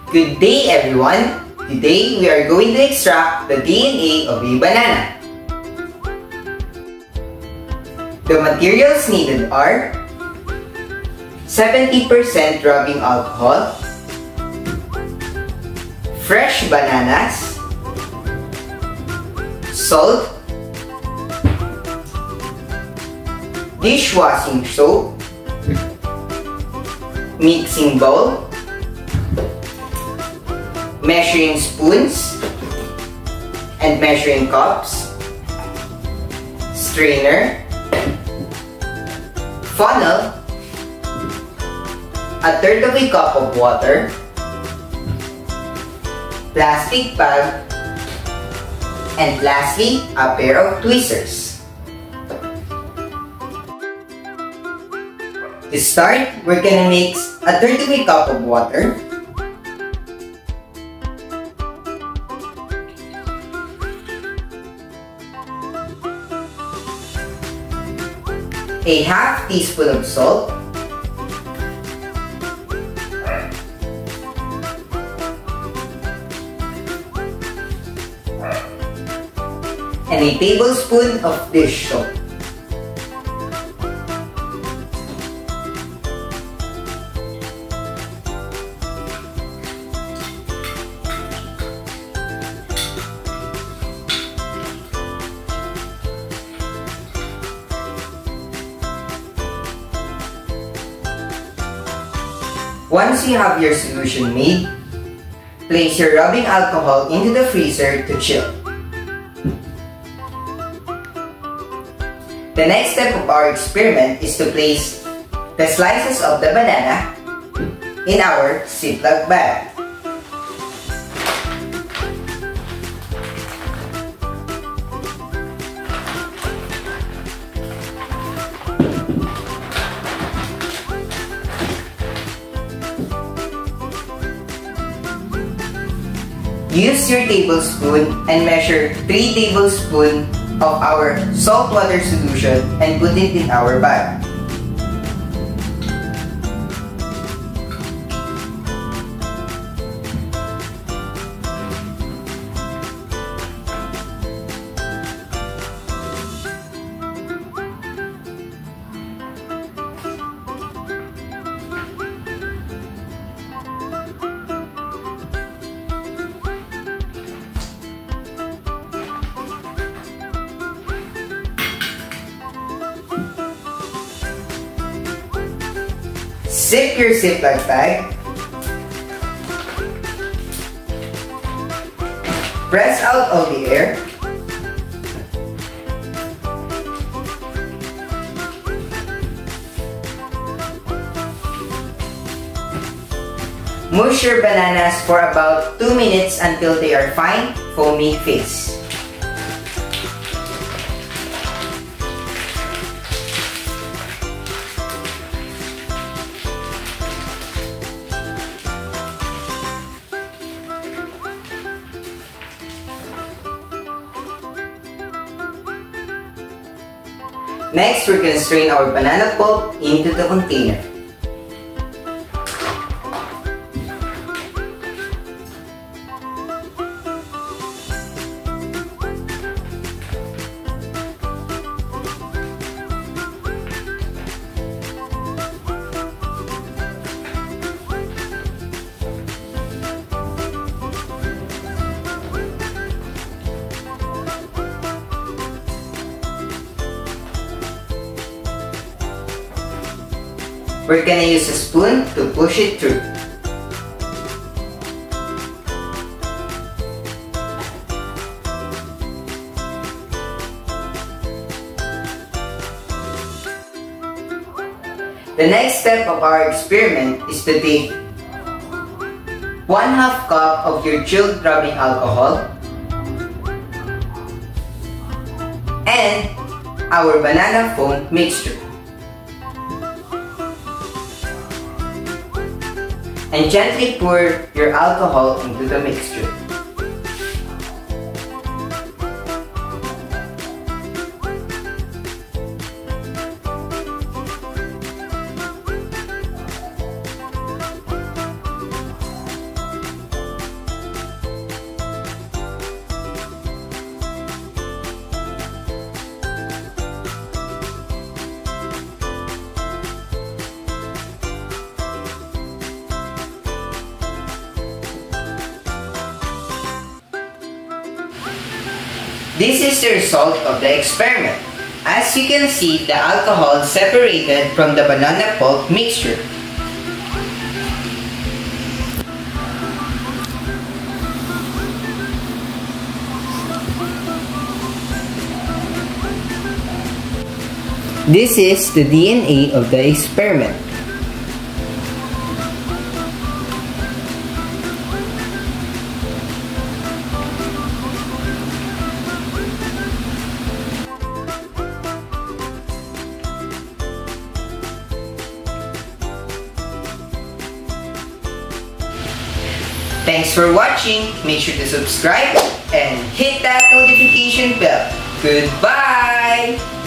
Good day everyone! Today we are going to extract the DNA of a banana. The materials needed are 70% rubbing alcohol, fresh bananas, salt, dishwashing soap, mixing bowl, measuring spoons and measuring cups, strainer, funnel, a third of a cup of water, plastic bag, and lastly, a pair of tweezers. To start, we're gonna mix a third of a cup of water, a half teaspoon of salt, and a tablespoon of dish soap. Once you have your solution made, place your rubbing alcohol into the freezer to chill. The next step of our experiment is to place the slices of the banana in our Ziploc bag. Use your tablespoon and measure 3 tablespoons of our saltwater solution and put it in our bag. Zip your Ziploc bag. Press out all the air. Mush your bananas for about 2 minutes until they are fine, foamy face. Next, we're going to strain our banana pulp into the container. We're gonna use a spoon to push it through. The next step of our experiment is to take 1/2 cup of your chilled rubbing alcohol and our banana foam mixture, and gently pour your alcohol into the mixture. This is the result of the experiment. As you can see, the alcohol separated from the banana pulp mixture. This is the DNA of the experiment. Thanks for watching. Make sure to subscribe and hit that notification bell. Goodbye!